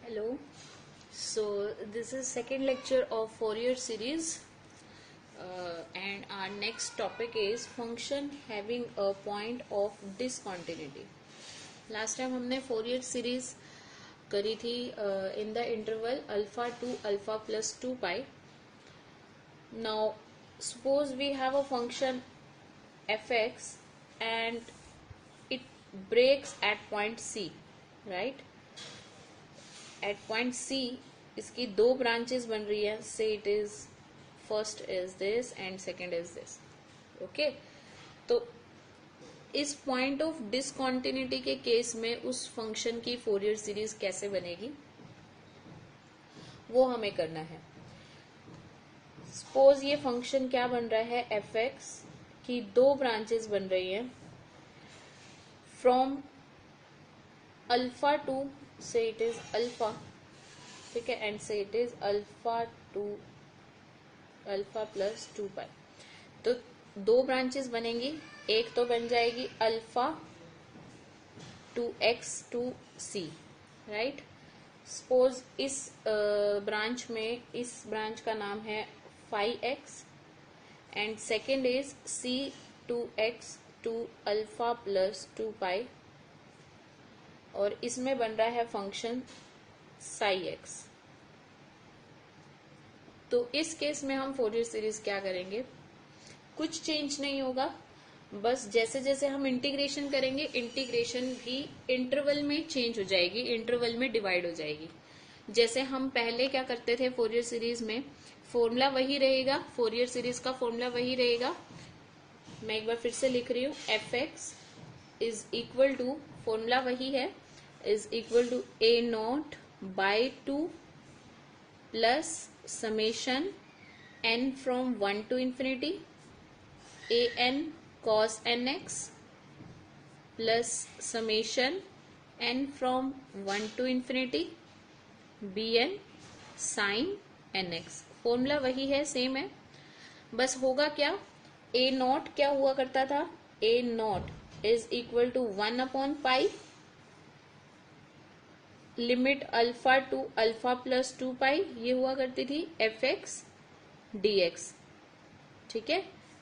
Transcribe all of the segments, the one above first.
Hello. So this is second lecture of Fourier series, and our next topic is function having a point of discontinuity. Last time हमने Fourier series करी थी in the interval alpha to alpha plus 2 pi. Now suppose we have a function fx and it breaks at point C, right? At point C इसकी दो branches बन रही है. से it is first is this and second is this. Okay, तो इस point of discontinuity के case में उस फंक्शन की फोरियर सीरीज कैसे बनेगी वो हमें करना है. सपोज ये फंक्शन क्या बन रहा है, एफ एक्स की दो ब्रांचेस बन रही है from alpha to, say it is alpha, ठीक है, and say it is alpha to alpha plus 2 pi. तो दो ब्रांचेस बनेंगी. एक तो बन जाएगी alpha to x to c, right. Suppose इस ब्रांच में, इस ब्रांच का नाम है five x and second is c to x to alpha plus 2 pi, और इसमें बन रहा है फंक्शन साई एक्स. तो इस केस में हम फोरियर सीरीज क्या करेंगे, कुछ चेंज नहीं होगा, बस जैसे जैसे हम इंटीग्रेशन करेंगे इंटीग्रेशन भी इंटरवल में चेंज हो जाएगी, इंटरवल में डिवाइड हो जाएगी. जैसे हम पहले क्या करते थे फोरियर सीरीज में, फॉर्मूला वही रहेगा, फोरियर सीरीज का फॉर्मूला वही रहेगा. मैं एक बार फिर से लिख रही हूँ, f x is equal to, formula वही है, is equal to a naught by 2 plus summation n from 1 to infinity a n cos n x plus summation n from 1 to infinity b n sin n x. Formula वही है, same है, बस होगा क्या, a not क्या हुआ करता था, a naught is equal to 1 upon pi limit alpha to alpha plus 2 pi, ये हुआ करती थी एफ एक्स डी एक्स. ठीक है,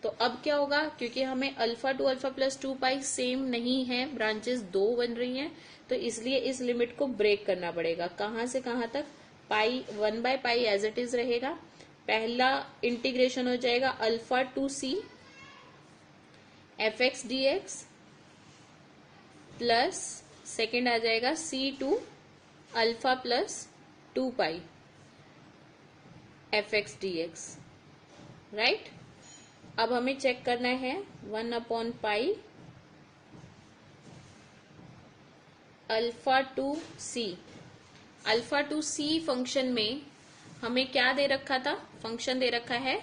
तो अब क्या होगा, क्योंकि हमें alpha to alpha plus 2 pi same नहीं है, ब्रांचेस दो बन रही हैं, तो इसलिए इस लिमिट को ब्रेक करना पड़ेगा. कहां से कहां तक, pi 1 by pi as it is रहेगा. पहला इंटीग्रेशन हो जाएगा alpha to c f x d x plus second आ जाएगा c to alpha plus 2 pi f x d x, right. अब हमें चेक करना है 1 upon pi alpha to c. Alpha to c function में हमें क्या दे रखा था, फंक्शन दे रखा है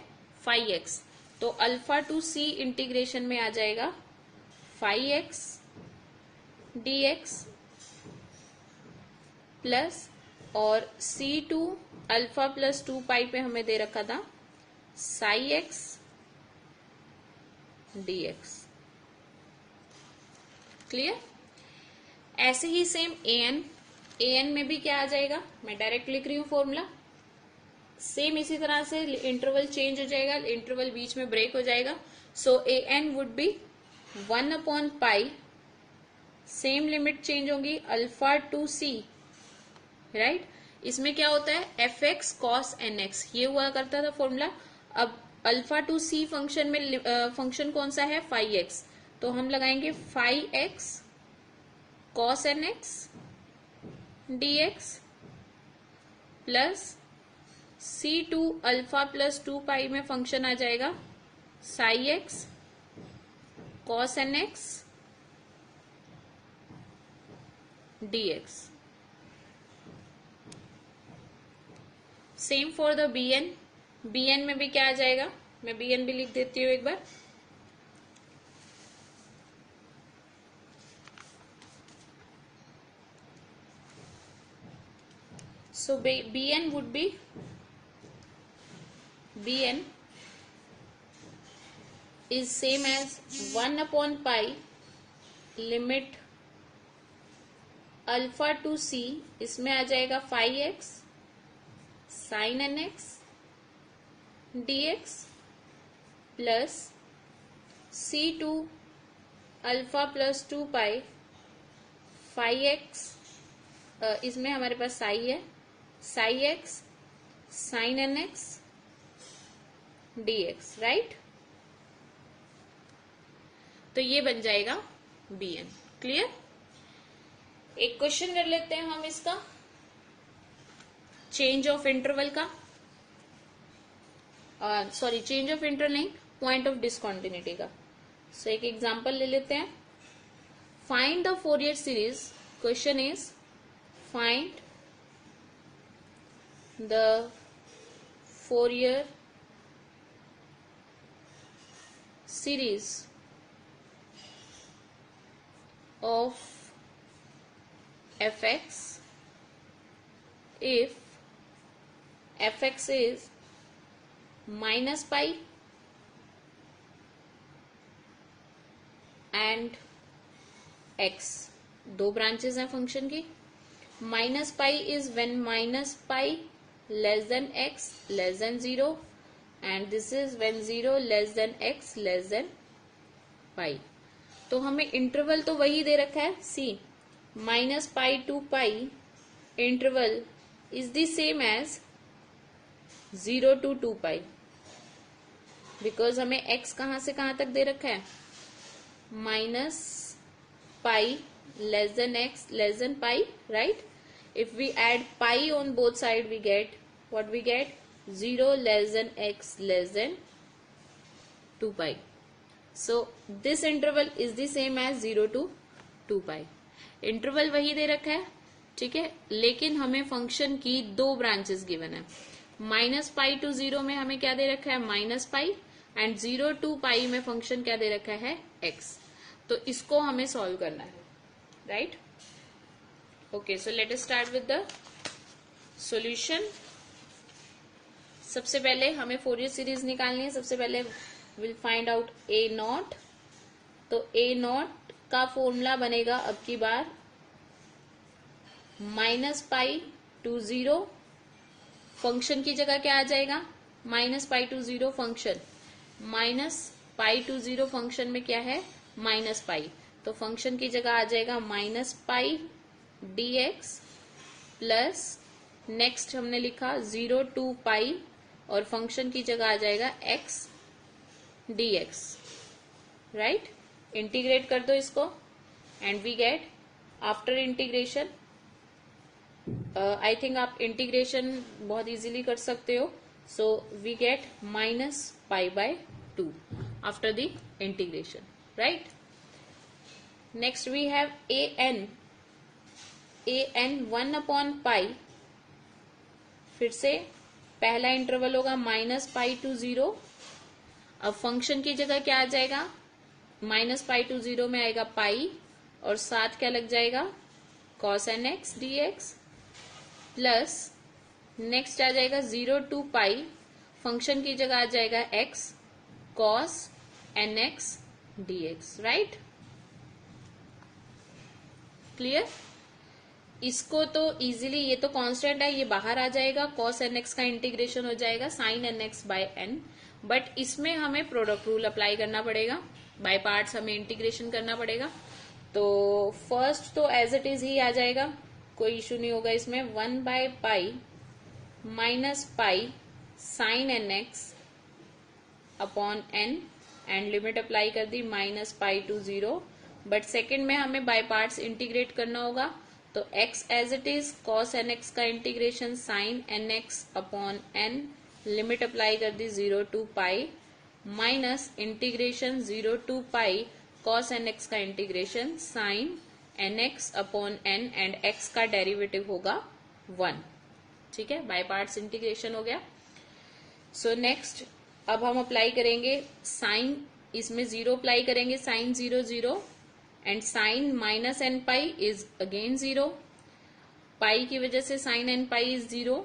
5x, तो अल्फा टू सी इंटीग्रेशन में आ जाएगा 5x dx प्लस, और सी टू अल्फा प्लस 2 पाई पे हमें दे रखा था साई एक्स dx. क्लियर. ऐसे ही सेम an में भी क्या आ जाएगा, मैं डायरेक्ट लिख रही हूं फॉर्मूला, सेम इसी तरह से इंटरवल चेंज हो जाएगा, इंटरवल बीच में ब्रेक हो जाएगा. So an would be 1 upon pi, same limit change होगी अल्फा टू सी, राइट. इसमें क्या होता है, f x cos n x, ये हुआ करता था फॉर्मूला. अब अल्फा टू सी फंक्शन में फंक्शन कौन सा है, 5x, तो हम लगाएंगे 5x cos n x dx plus c to alpha plus 2 pi में फंक्शन आ जाएगा psi x cos n x dx. Same for the bn में भी क्या आ जाएगा, मैं bn भी लिख देती हूँ एक बार. So bn would be, bn is same as 1 upon pi limit alpha to c, इसमें आ जाएगा 5x sine n x d x plus c to alpha plus 2 pi 5x, इसमें हमारे पास साई है, psi x sine n x d x, right. तो ये बन जाएगा बी एन। क्लियर। एक क्वेश्चन कर लेते हैं हम इसका, चेंज ऑफ इंटरवल का, सॉरी चेंज ऑफ इंटरवल नहीं, पॉइंट ऑफ डिसकंटिन्यूटी का। सो एक एग्जांपल ले लेते हैं। Find the Fourier series, question is find the Fourier series of fx if fx is minus pi and x, दो ब्रांचेस हैं function की। Minus pi is when minus pi less than x less than 0 and this is when 0 less than x less than pi. तो हमें interval तो वही दे रखा है see, minus pi to pi interval is the same as 0 to 2 pi, because हमें x कहां से कहां तक दे रखा है, minus pi less than x less than pi, right. If we add pi on both side we get what we get, 0 less than x less than 2 pi. So this interval is the same as 0 to 2 pi. Interval वही दे रखा है, ठीक है, लेकिन हमें function की दो ब्रांचेस गिवन है। माइनस पाई टू 0 में हमें क्या दे रखा है, माइनस पाई, एंड 0 टू पाई में फंक्शन क्या दे रखा है, x। तो इसको हमें सॉल्व करना है, right. Okay, so let us start with the solution. सबसे पहले हमें फोरियर सीरीज निकालनी है। सबसे पहले will find out a naught. तो ए नॉट का फॉर्मूला बनेगा अब की बार माइनस पाई टू 0, फंक्शन की जगह क्या आ जाएगा, minus pi to 0 function, minus pi to 0 function में क्या है, माइनस पाई, तो फंक्शन की जगह आ जाएगा माइनस पाई डी एक्स प्लस, नेक्स्ट हमने लिखा 0 टू पाई, और फंक्शन की जगह आ जाएगा एक्स dx, राइट। इंटीग्रेट कर दो इसको and we get after integration, I think आप इंटीग्रेशन बहुत इजीली कर सकते हो। So we get minus pi by 2 after the integration, right. Next we have a n 1 upon pi, फिर से पहला इंटरवल होगा माइनस पाई टू 0। अब फंक्शन की जगह क्या आ जाएगा, माइनस पाई टू 0 में आएगा पाई, और साथ क्या लग जाएगा, cos n x d x, plus next आ जाएगा 0 टू पाई, फंक्शन की जगह आ जाएगा x cos n x d x, right. Clear. इसको तो इजीली, ये तो कांस्टेंट है, ये बाहर आ जाएगा, कॉस एन एक्स का इंटीग्रेशन हो जाएगा sine n x by n, but इसमें हमें प्रोडक्ट रूल अप्लाई करना पड़ेगा, बाय पार्ट्स हमें इंटीग्रेशन करना पड़ेगा। तो फर्स्ट तो एज इट इज ही आ जाएगा, कोई इशू नहीं होगा इसमें, 1 by pi minus pi sine n x upon n, and limit apply कर दी minus pi to 0, but second में हमें बाय पार्ट्स इंटीग्रेट करना होगा। तो x as it is, cos n x का integration sine n x upon n, limit apply कर दी 0 to pi, minus integration 0 to pi cos n x का integration sine n x upon n, and x का derivative होगा 1, ठीक है, by parts integration हो गया। सो नेक्स्ट अब हम अप्लाई करेंगे साइन, इसमें 0 अप्लाई करेंगे, sine 0 0, and sine minus n pi is again 0, pi की वजह से sine n pi is 0,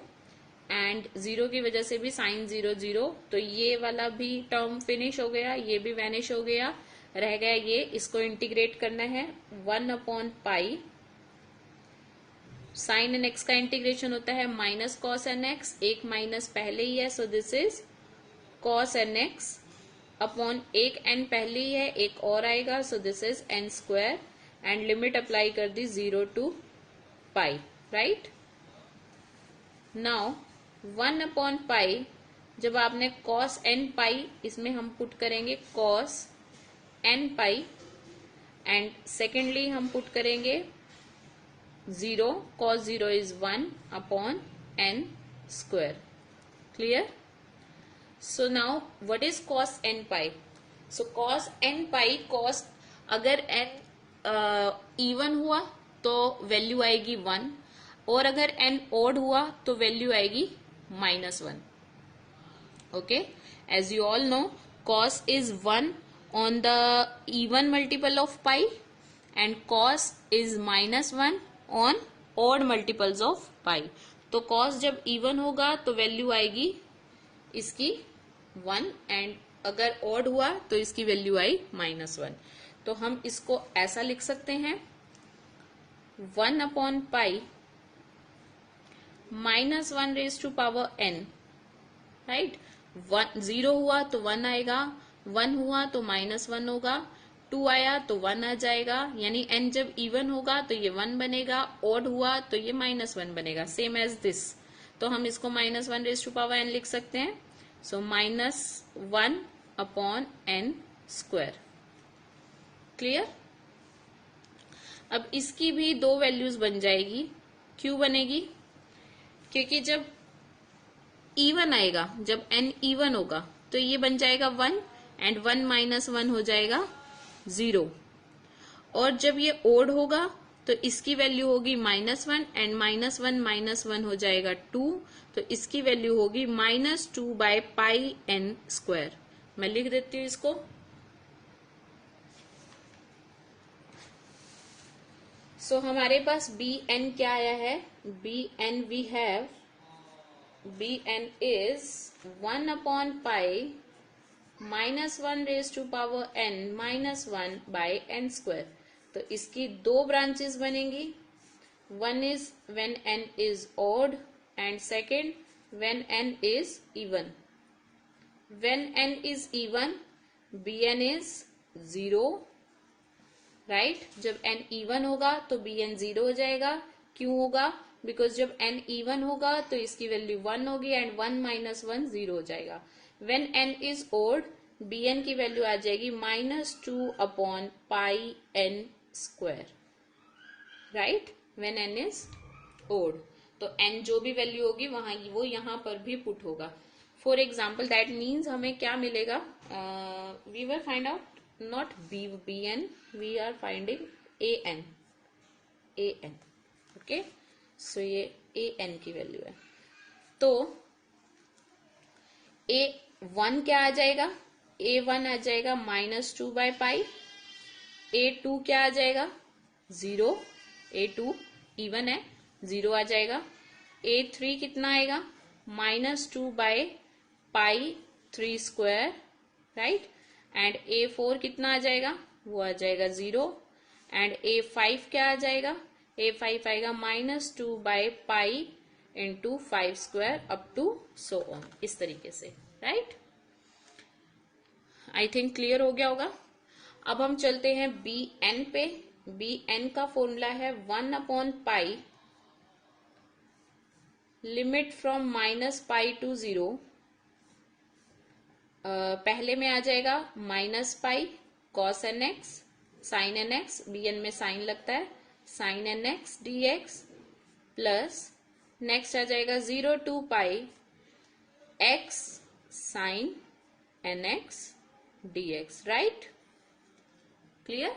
and 0 की वजह से भी साइन 0 0, तो ये वाला भी टर्म फिनिश हो गया, ये भी वैनिश हो गया, रह गया ये, इसको इंटीग्रेट करना है 1 upon pi sine n x का इंटीग्रेशन होता है माइनस कॉस एन एक्स, एक माइनस पहले ही है, so this is cos n x upon एक एन पहले ही है, एक और आएगा, so this is n square, and limit apply कर दी 0 to pi, right. Now 1 upon pi, जब आपने कॉस एन पाई, इसमें हम पुट करेंगे cos n pi, and secondly हम पुट करेंगे 0, cos 0 is 1 upon n square. Clear? So now what is cos n pi? So cos n pi, cos अगर n even हुआ तो वैल्यू आएगी 1, और अगर n ओड हुआ तो वैल्यू आएगी -1. Okay? As you all know, cos is 1 on the even multiple of pi and cos is -1 on odd multiples of pi. तो कॉस जब इवन होगा तो वैल्यू आएगी इसकी 1, एंड अगर ऑड हुआ तो इसकी वैल्यू आई -1. तो हम इसको ऐसा लिख सकते हैं 1 upon pi -1 raise to power n, right. 0 हुआ तो 1 आएगा, 1 हुआ तो -1 होगा, 2 आया तो 1 आ जाएगा, यानी n जब इवन होगा तो ये 1 बनेगा, ऑड हुआ तो ये -1 बनेगा, सेम एज दिस. तो हम इसको -1 रेज टू पावर n लिख सकते हैं. सो -1 अपॉन n स्क्वायर. क्लियर? अब इसकी भी दो वैल्यूज बन जाएगी. क्यों बनेगी? क्योंकि जब इवन आएगा, जब n इवन होगा तो ये बन जाएगा 1, एंड 1 -1 हो जाएगा 0, और जब ये ओड होगा तो इसकी वैल्यू होगी -1, एंड -1 हो जाएगा 2, तो इसकी वैल्यू होगी -2 बाय पाई n स्क्वायर. मैं लिख देती हूं इसको. सो हमारे पास bn क्या आया है? bn we have, bn is 1 upon pi -1 raise to power n -1 by n square. तो इसकी दो ब्रांचेस बनेंगी. One is when n is odd, and second when n is even. When n is even bn is 0, right. जब n even होगा तो bn 0 हो जाएगा. क्यों होगा? बिकॉज जब n इवन होगा तो इसकी वैल्यू 1 होगी, एंड 1 -1 0 हो जाएगा. When n is odd, bn की वैल्यू आ जाएगी -2 upon pi n square, right. When n is odd, तो n जो भी वैल्यू होगी वहां वो यहां पर भी पुट होगा. फॉर एग्जाम्पल दैट मीन्स हमें क्या मिलेगा? We were find out not bn, we are finding an. Okay, so ये an की वैल्यू है. तो A1 क्या आ जाएगा? A1 आ जाएगा -2 बाय पाई. A2 क्या आ जाएगा? 0. A2 इवन है, 0 आ जाएगा. A3 कितना आएगा? -2 by pi 3 square, right. And A4 कितना आ जाएगा? वो आ जाएगा 0. एंड A5 क्या आ जाएगा? A5 आएगा -2 by pi into 5 square up to so on, इस तरीके से, राइट. आई थिंक क्लियर हो गया होगा. अब हम चलते हैं bn पे. bn का फॉर्मूला है 1 upon pi limit from -pi to 0. पहले में आ जाएगा -pi cos nx sin nx, bn में साइन लगता है, sin nx dx plus next आ जाएगा 0 to pi x sin nx dx, right. Clear?